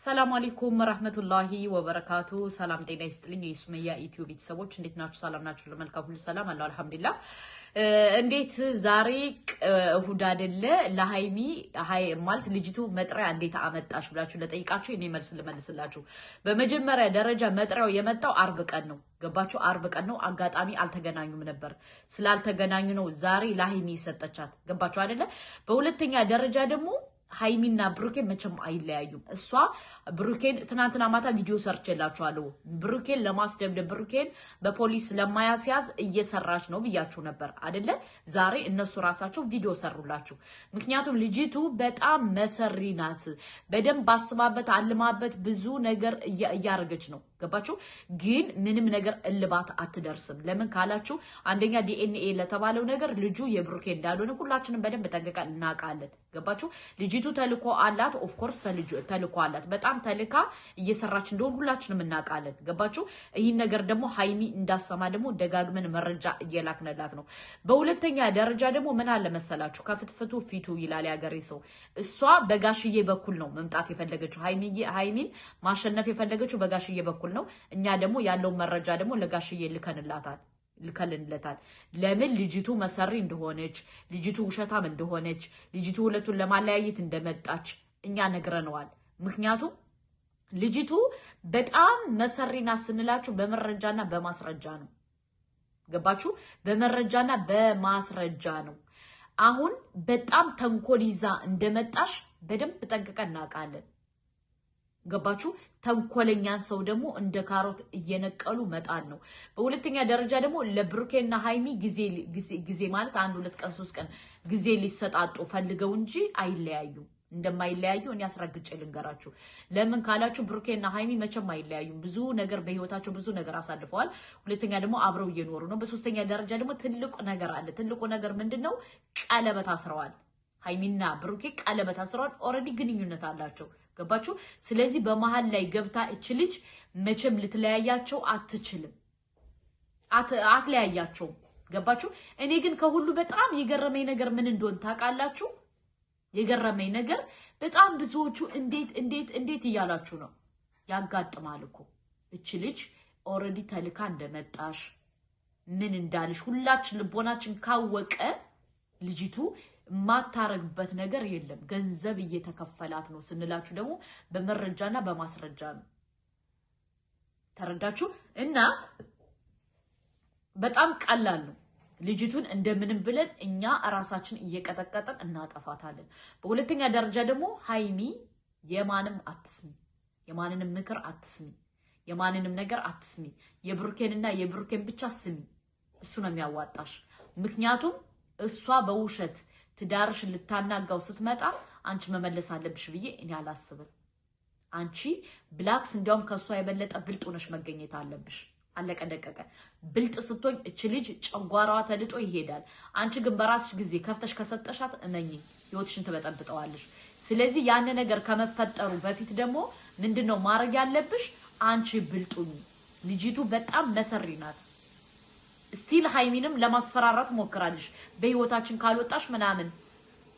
ሰላም አለይኩም ወራህመቱላሂ ወበረካቱ ሰላም ጤና ይስጥልኝ የሱመያ ኢትዮ ቤተሰቦች እንዴት ናችሁ ሰላም ናችሁ ለመልካም ሁሉ ሰላም አላህ አልহামዱሊላህ እንዴት ዛሬ እሁድ አይደለ ለሃይሚ ማለት ልጅቱ መጥሪያ እንዴት አመጣሽ ብላችሁ ለጠይቃችሁ እኔ መልስ ልመልስላችሁ በመጀመሪያ ደረጃ መጥሪያው የመጣው አርብ ቀን ነው ገባችሁ አርብ ቀን ነው አጋጣሚ አልተገናኙም ነበር ስላልተገናኙ ነው ዛሬ ለሃይሚ ሰጠቻት ገባችሁ አይደለ በሁለተኛ ደረጃ ደግሞ ሃይሚና ብሩኬን መቼም አይለያዩም እሷ ብሩኬን ትናንትና ማታ ቪዲዮ ሰርችላችኋለሁ ብሩኬን ለማስደብደብ ብሩኬን በፖሊስ ለማያስያዝ እየሰራች ነው ብያችሁ ነበር አይደለ ዛሬ እነሱ ራሳቸው ቪዲዮ ሰሩላችሁ ምክንያቱም ልጅቱ በጣም መሰሪ ናት በደንብ አስባበት አልማበት ብዙ ነገር እያረገች ነው ገባችሁ ግን ምንም ነገር እልባት አትደርስም ለምን ካላችሁ አንደኛ ዲኤንኤ ለተባለው ነገር ልጁ የብሩኬ እንዳልሆነ ሁላችንም በደንብ ተጠንቅቀን እናውቃለን ገባችሁ ልጅቱ ተልኮ አላት ኦፍ ኮርስ ተልኮ አላት በጣም ተልካ እየሰራች እንደሆነ ሁላችንም እናውቃለን ገባችሁ ይሄን ነገር ደግሞ ሃይሚ እንዳሰማ ደግሞ ደጋግመን መረጃ እየላክነላት ነው በሁለተኛ ደረጃ ደግሞ ምን አለ መሰላችሁ ከፍትፍቱ ፊቱ ይላል ያገሬ ሰው እሷ በጋሽዬ በኩል ነው መምጣት የፈለገችው ሃይሚን ማሸነፍ የፈለገችው በጋሽዬ በኩል ነው እኛ ደግሞ ያለው መረጃ ደግሞ ለጋሽዬ ልከልንለታል ለምን ልጅቱ መሰሪ እንደሆነች ልጅቱ ውሸታም እንደሆነች ልጅቱ ሁለቱን ለማለያየት እንደመጣች እኛ ነግረነዋል ምክንያቱም ልጅቱ በጣም መሰሪና ስንላችሁ በመረጃና በማስረጃ ነው ገባችሁ በመረጃና በማስረጃ ነው አሁን በጣም ተንኮል ይዛ እንደመጣሽ በደንብ ጠንቅቀን እናውቃለን ገባችሁ ተንኮለኛን ሰው ደግሞ እንደ ካሮት እየነቀሉ መጣል ነው በሁለተኛ ደረጃ ደግሞ ለብሩኬና ሃይሚ ጊዜ ማለት 1 2 ቀን 3 ቀን ጊዜ ሊሰጣጡ ፈልገው እንጂ አይለያዩ እንደማይለያዩ እኔ አስረግጬ ልንገራችሁ ለምን ካላችሁ ብሩኬና ሃይሚ መቼም አይለያዩም ብዙ ነገር በህይወታቸው ብዙ ነገር አሳልፈዋል ሁለተኛ ደግሞ አብረው እየኖሩ ነው በሶስተኛ ደረጃ ደግሞ ትልቁ ነገር አለ ትልቁ ነገር ምንድነው ቀለበት አስረዋል ሃይሚና ብሩኬ ቀለበት አስረዋል ኦሬዲ ግንኙነት አላቸው ገባችሁ ስለዚህ በመሃል ላይ ገብታ እቺ ልጅ መቼም ልትለያያቸው አትችልም አትለያያቸው ገባችሁ እኔ ግን ከሁሉ በጣም የገረመኝ ነገር ምን እንደሆነ ታውቃላችሁ የገረመኝ ነገር በጣም ብዙዎቹ እንዴት ይያላችሁ ነው ያጋጥማል እኮ እቺ ልጅ ኦሬዲ ተልካ እንደመጣሽ ምን እንዳልሽ ሁላችን ልቦናችን ካወቀ ልጅቱ ማታረግበት ነገር የለም ገንዘብ እየተከፈላት ነው ስንላችሁ ደግሞ በመረጃና በማስረጃ ነው ተረዳችሁ እና በጣም ቀላል ነው ልጅቱን እንደምንም ብለን እኛ ራሳችን እየቀጠቀጠን እናጠፋታለን በሁለተኛ ደረጃ ደግሞ ሃይሚ የማንም አትስሚ የማንንም ምክር አትስሚ የማንንም ነገር አትስሚ የብሩኬንና የብሩኬን ብቻ ስሚ እሱ ነው የሚያዋጣሽ ምክንያቱም እሷ በውሸት ትዳርሽ ልታናጋው ስትመጣ አንቺ መመለስ አለብሽ ብዬ እኔ አላስብም አንቺ ብላክስ እንዲያውም ከሷ የበለጠ ብልጥ ሆነሽ መገኘት አለብሽ አለቀ ደቀቀ ብልጥ ስትሆኝ እቺ ልጅ ጨጓራዋ ተልጦ ይሄዳል አንቺ ግን በራስሽ ጊዜ ከፍተሽ ከሰጠሻት እመኚ ህይወትሽን ተበጠብጠዋለሽ ስለዚህ ያን ነገር ከመፈጠሩ በፊት ደግሞ ምንድነው ማድረግ ያለብሽ አንቺ ብልጡኝ ልጅቱ በጣም መሰሪ ናት ስቲል ሃይሚንም ለማስፈራራት ሞክራለሽ በህይወታችን ካልወጣሽ ምናምን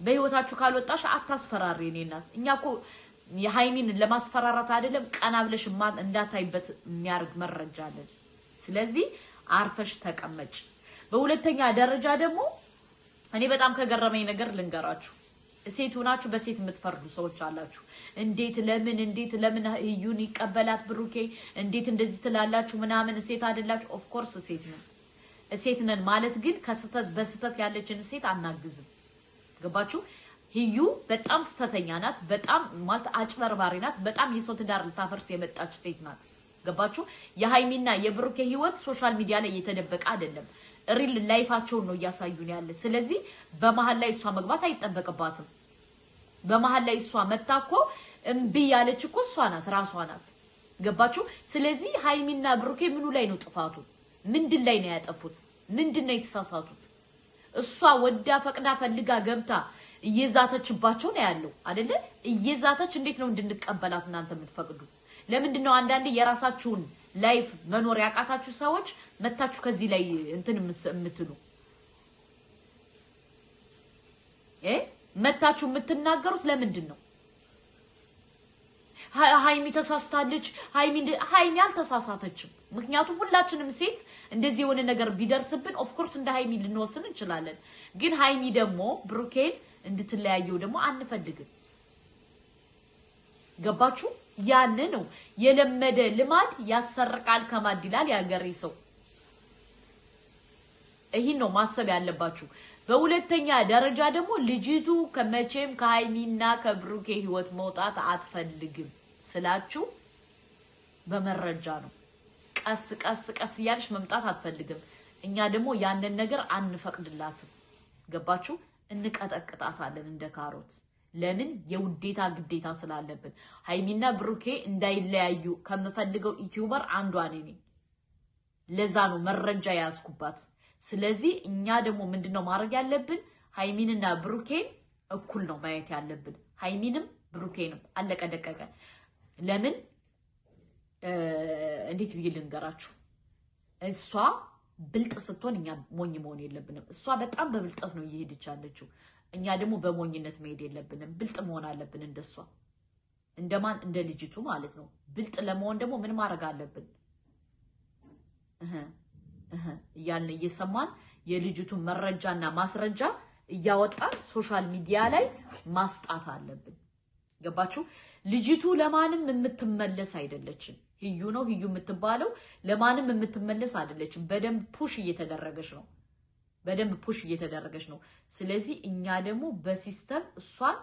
በህይወታችሁ ካልወጣሽ አታስፈራሪ እኔናት እኛኮ የሃይሚን ለማስፈራራት አይደለም ቀና ብለሽ እንዳታይበት የሚያርግ መረጃ አለን ስለዚህ አርፈሽ ተቀመጭ በሁለተኛ ደረጃ ደግሞ እኔ በጣም ከገረመኝ ነገር ልንገራችሁ ሴት ሆናችሁ በሴት የምትፈርዱ ሰዎች አላችሁ እንዴት ለምን ይዩን ይቀበላት ብሩኬ እንዴት እንደዚህ ትላላችሁ ምናምን ሴት አይደላችሁ ኦፍ ኮርስ ሴት ነን ማለት ግን በስተት ያለችን ሴት አናግዝም ገባችሁ ሂዩ በጣም ስተተኛ ናት በጣም ማለት አጭበርባሪ ናት በጣም የሰው ትዳር ልታፈርስ የመጣች ሴት ናት ገባችሁ የሃይሚና የብሩኬ ህይወት ሶሻል ሚዲያ ላይ እየተደበቀ አይደለም ሪል ላይፋቸውን ነው ያሳዩን ያለ ስለዚህ በመሃል ላይ እሷ መግባት አይጠበቅባትም በመሃል ላይ እሷ መጣኮ እምቢ ያለች እኮ እሷ ናት ራሷ ናት ገባችሁ ስለዚህ ሃይሚና ብሩኬ ምኑ ላይ ነው ጥፋቱ ምንድን ላይ ነው ያጠፉት ምንድነው የተሳሳቱት እሷ ወዳ ፈቅዳ ፈልጋ ገብታ እየዛተችባቸው ነው ያለው አይደለ እየዛተች እንዴት ነው እንድንቀበላት እናንተ የምትፈቅዱ ለምንድነው አንዳንዴ የራሳችሁን ላይፍ መኖር ያቃታችሁ ሰዎች መታችሁ ከዚህ ላይ እንትን የምትሉ መታችሁ የምትናገሩት ለምንድነው ሃይሚ ተሳስታለች ሃይሚ አልተሳሳተችም ምክንያቱም ሁላችንም ሴት እንደዚህ የሆነ ነገር ቢደርስብን ኦፍ ኮርስ እንደ ሃይሚ ልንወስን እንችላለን ግን ሃይሚ ደግሞ ብሩኬን እንድትለያየው ደግሞ አንፈልግም ገባችሁ ያን ነው የለመደ ልማድ ያሰርቃል ከማድ ይላል ያገሬ ሰው ይሄን ነው ማሰብ ያለባችሁ በሁለተኛ ደረጃ ደግሞ ልጅቱ ከመቼም ከሃይሚና ከብሩኬ ህይወት መውጣት አትፈልግም ስላችሁ በመረጃ ነው ቀስ ያልሽ መምጣት አትፈልግም እኛ ደግሞ ያንን ነገር አንፈቅድላትም ገባችሁ እንቀጠቅጣታለን እንደ ካሮት ለምን የውዴታ ግዴታ ስላለብን ሃይሚና ብሩኬ እንዳይለያዩ ከመፈልገው ዩቲዩበር አንዷ ነኝ ለዛ ነው መረጃ ያስኩባት ስለዚህ እኛ ደግሞ ምንድነው ማድረግ ያለብን ሃይሚንና ብሩኬን እኩል ነው ማየት ያለብን ሃይሚንም ብሩኬንም አለቀ ደቀቀ ለምን እንዴት ብዬ ልንገራችሁ እሷ ብልጥ ስትሆን እኛ ሞኝ መሆን የለብንም እሷ በጣም በብልጠት ነው እየሄደች ያለችው እኛ ደግሞ በሞኝነት መሄድ የለብንም ብልጥ መሆን አለብን እንደሷ እንደማን እንደ ልጅቱ ማለት ነው ብልጥ ለመሆን ደግሞ ምን ማድረግ አለብን ያልን እየሰማን የልጅቱን መረጃና ማስረጃ እያወጣን ሶሻል ሚዲያ ላይ ማስጣት አለብን ገባችሁ ልጅቱ ለማንም የምትመለስ አይደለችም ህዩ ነው ህዩ የምትባለው ለማንም የምትመለስ አይደለችም በደንብ ፑሽ እየተደረገች ነው ስለዚህ እኛ ደግሞ በሲስተም እሷን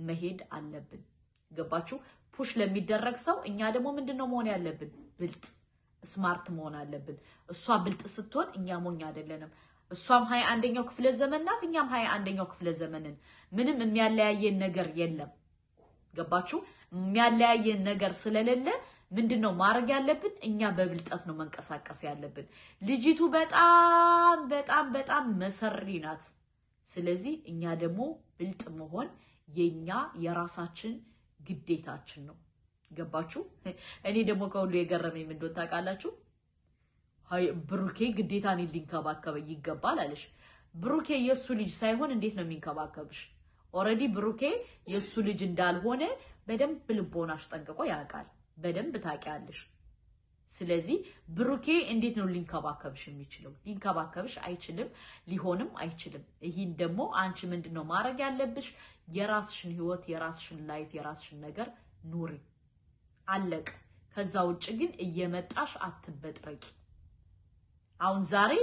መሄድ አለብን ገባችሁ ፑሽ ለሚደረግ ሰው እኛ ደግሞ ምንድነው መሆን ያለብን ብልጥ ስማርት መሆን አለብን እሷ ብልጥ ስትሆን እኛ ሞኝ አይደለንም እሷም 21ኛው ክፍለ ዘመን ናት እኛም 21ኛው ክፍለ ዘመንን ምንም የሚያለያየን ነገር የለም ገባችሁ የሚያለያየን ነገር ስለሌለ ምንድነው ማድረግ ያለብን እኛ በብልጠት ነው መንቀሳቀስ ያለብን ልጅቱ በጣም መሰሪ ናት ስለዚህ እኛ ደግሞ ብልጥ መሆን የኛ የራሳችን ግዴታችን ነው ገባችሁ እኔ ደግሞ ከሁሉ የገረመኝ ምን እንደሆነ ታውቃላችሁ ብሩኬ ግዴታን ሊንከባከበ ይገባል አለሽ ብሩኬ የሱ ልጅ ሳይሆን እንዴት ነው የሚንከባከብሽ ኦሬዲ ብሩኬ የሱ ልጅ እንዳልሆነ በደንብ ልቦናሽ ጠንቅቆ ያውቃል በደንብ ታውቂያለሽ ስለዚህ ብሩኬ እንዴት ነው ሊንከባከብሽ የሚችለው ሊንከባከብሽ አይችልም ሊሆንም አይችልም ይሄን ደግሞ አንቺ ምንድነው ማድረግ ያለብሽ የራስሽን ህይወት የራስሽን ላይፍ የራስሽን ነገር ኑሪ አለቅ ከዛ ውጭ ግን እየመጣሽ አትበጥረቂ አሁን ዛሬ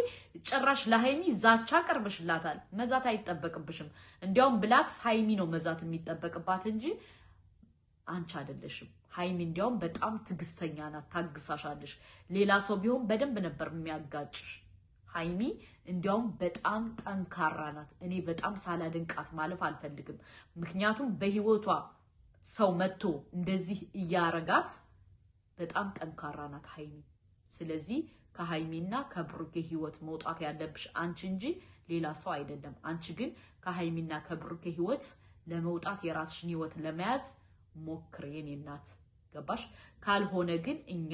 ጭራሽ ለሃይሚ ዛቻ ቀርበሽላታል መዛት አይተበቅብሽም እንዲያውም ብላክስ ሃይሚ ነው መዛት የሚጠበቅባት እንጂ አንቺ አይደለሽም ሃይሚ እንዲያውም በጣም ትግስተኛ ናት ታግሳሻለሽ ሌላ ሰው ቢሆን በደንብ ነበር የሚያጋጭሽ ሃይሚ እንዲያውም በጣም ጠንካራ ናት እኔ በጣም ሳላደንቃት ማለፍ አልፈልግም ምክንያቱም በህይወቷ ሰው መጥቶ እንደዚህ ያረጋት በጣም ጠንካራ ናት ሃይሚ ስለዚህ ከሃይሚና ከብሩኬ ህይወት መውጣት ያለብሽ አንቺ እንጂ ሌላ ሰው አይደለም አንቺ ግን ከሃይሚና ከብሩኬ ህይወት ለመውጣት የራስሽን ህይወት ለመያዝ ሞክሪ የኔ እናት ገባሽ ካልሆነ ግን እኛ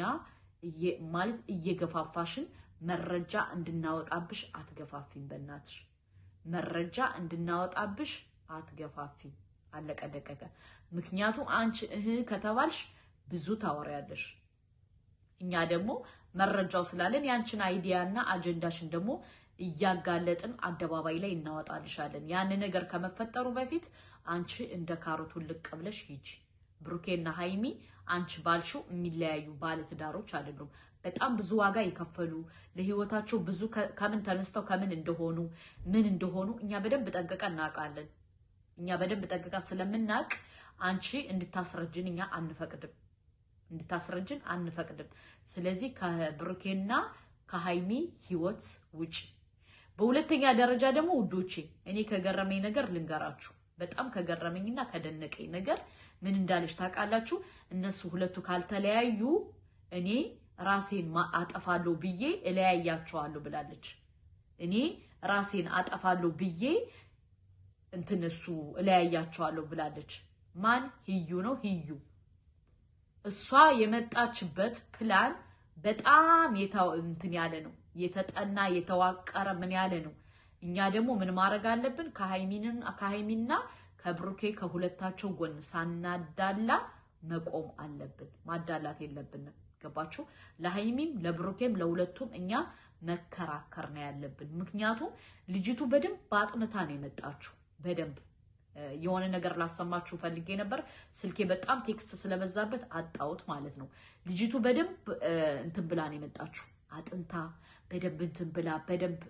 ማለት እየገፋፋሽን መረጃ እንድናወጣብሽ አትገፋፊን በእናትሽ መረጃ እንድናወጣብሽ አትገፋፊን አለቀ ደቀቀ ምክንያቱም አንቺ ከተባልሽ ብዙ ታወሪያለሽ እኛ ደግሞ መረጃው ስላለን ያንቺን አይዲያና አጀንዳሽን ደግሞ እያጋለጥን አደባባይ ላይ እናወጣልሻለን ያን ነገር ከመፈጠሩ በፊት አንቺ እንደ ካሮቱ ልቅ ብለሽ ሂጂ ብሩኬና ሃይሚ አንቺ ባልሽው የሚለያዩ ባለ ትዳሮች አይደሉም በጣም ብዙ ዋጋ የከፈሉ ለህይወታቸው ብዙ ከምን ተነስተው ከምን እንደሆኑ እኛ በደንብ ጠንቅቀን እናውቃለን እኛ በደንብ ጠንቅቀን ስለምናውቅ አንቺ እንድታስረጅን እኛ አንፈቅድም ስለዚህ ከብሩኬና ከሃይሚ ህይወት ውጪ በሁለተኛ ደረጃ ደግሞ ውዶቼ እኔ ከገረመኝ ነገር ልንገራችሁ በጣም ከገረመኝና ከደነቀኝ ነገር ምን እንዳለሽ ታውቃላችሁ እነሱ ሁለቱ ካልተለያዩ እኔ ራሴን አጠፋለሁ ብዬ እለያያቸዋለሁ ብላለች እኔ ራሴን አጠፋለሁ ብዬ እንትነሱ እለያያቸዋለሁ ብላለች ማን ህዩ ነው ህዩ እሷ የመጣችበት ፕላን በጣም እንትን ያለ ነው የተጠና የተዋቀረ ምን ያለ ነው እኛ ደግሞ ምን ማድረግ አለብን ከሃይሚና ከብሩኬ ከሁለታቸው ጎን ሳናዳላ መቆም አለብን ማዳላት የለብንም ገባችሁ ለሃይሚም ለብሩኬም ለሁለቱም እኛ መከራከር ነው ያለብን ምክንያቱም ልጅቱ በደንብ ባጥንታ ነው የመጣችሁ በደንብ የሆነ ነገር ላሰማችሁ ፈልጌ ነበር ስልኬ በጣም ቴክስት ስለበዛበት አጣውት ማለት ነው ልጅቱ በደንብ እንትን ብላ ነው የመጣችሁ አጥንታ በደንብ እንትን ብላ በደንብ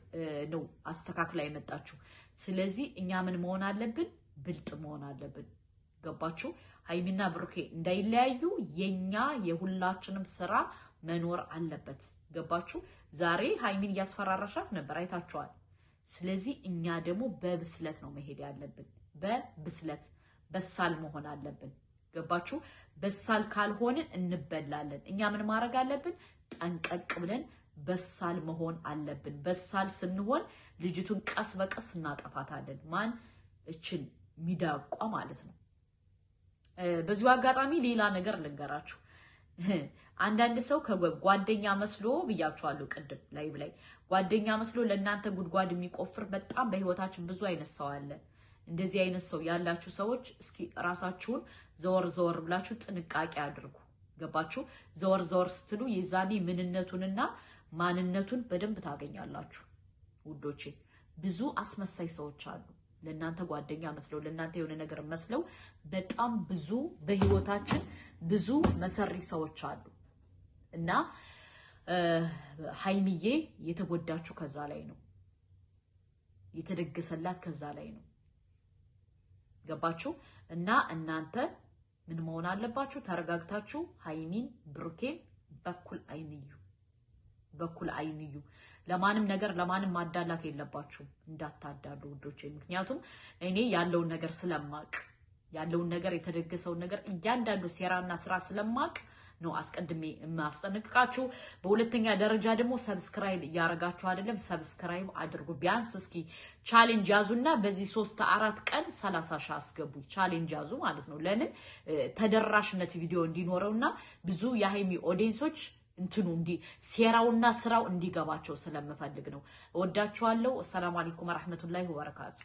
ነው አስተካክላ የመጣችሁ ስለዚህ እኛ ምን መሆን አለብን ብልጥ መሆን አለብን ገባችሁ ሃይሚና ብሩኬ እንዳይለያዩ የኛ የሁላችንም ስራ መኖር አለበት ገባችሁ ዛሬ ሃይሚን ያስፈራራሻት ነበር አይታችኋል ስለዚህ እኛ ደግሞ በብስለት ነው መሄድ ያለብን በብስለት በሳል መሆን አለብን ገባችሁ በሳል ካልሆንን እንበላለን እኛ ምን ማድረግ አለብን ጠንቀቅ ብለን በሳል መሆን አለብን በሳል ስንሆን ልጅቱን ቀስ በቀስ እናጠፋታለን ማን እችን ሚዳቋ ማለት ነው በዚሁ አጋጣሚ ሌላ ነገር ልንገራችሁ አንዳንድ ሰው ከጓደኛ መስሎ ብያችኋለሁ ቅድም ላይ ጓደኛ መስሎ ለእናንተ ጉድጓድ የሚቆፍር በጣም በህይወታችን ብዙ አይነት ሰው አለ እንደዚህ አይነት ሰው ያላችሁ ሰዎች እስኪ ራሳችሁን ዘወር ብላችሁ ጥንቃቄ አድርጉ ገባችሁ ዘወር ስትሉ የዛኔ ምንነቱንና ማንነቱን በደንብ ታገኛላችሁ ውዶቼ ብዙ አስመሳይ ሰዎች አሉ ለእናንተ ጓደኛ መስለው ለእናንተ የሆነ ነገር መስለው በጣም ብዙ በህይወታችን ብዙ መሰሪ ሰዎች አሉ እና ሃይሚዬ የተጎዳችሁ ከዛ ላይ ነው የተደገሰላት ከዛ ላይ ነው ገባችሁ እና እናንተ ምን መሆን አለባችሁ ተረጋግታችሁ ሃይሚን ብሩኬን በኩል አይንዩ ለማንም ነገር ለማንም ማዳላት የለባችሁ እንዳታዳሉ ውዶቼ ምክንያቱም እኔ ያለውን ነገር ስለማቅ ያለውን ነገር የተደገሰውን ነገር እያንዳንዱ ሴራና ስራ ስለማቅ ነው አስቀድሜ ማስጠነቅቃችሁ በሁለተኛ ደረጃ ደግሞ ሰብስክራይብ ያረጋችሁ አይደለም ሰብስክራይብ አድርጉ ቢያንስ እስኪ ቻሌንጅ ያዙና በዚህ 3-4 ቀን 30 ሺህ አስገቡ ቻሌንጅ ያዙ ማለት ነው ለምን ተደራሽነት ቪዲዮ እንዲኖረውና ብዙ የሃይሚ ኦዲየንሶች እንትኑ እንዲ ሴራውና ስራው እንዲገባቸው ስለምፈልግ ነው ወዳችኋለሁ። ሰላም አለይኩም ወራህመቱላሂ ወበረካቱ።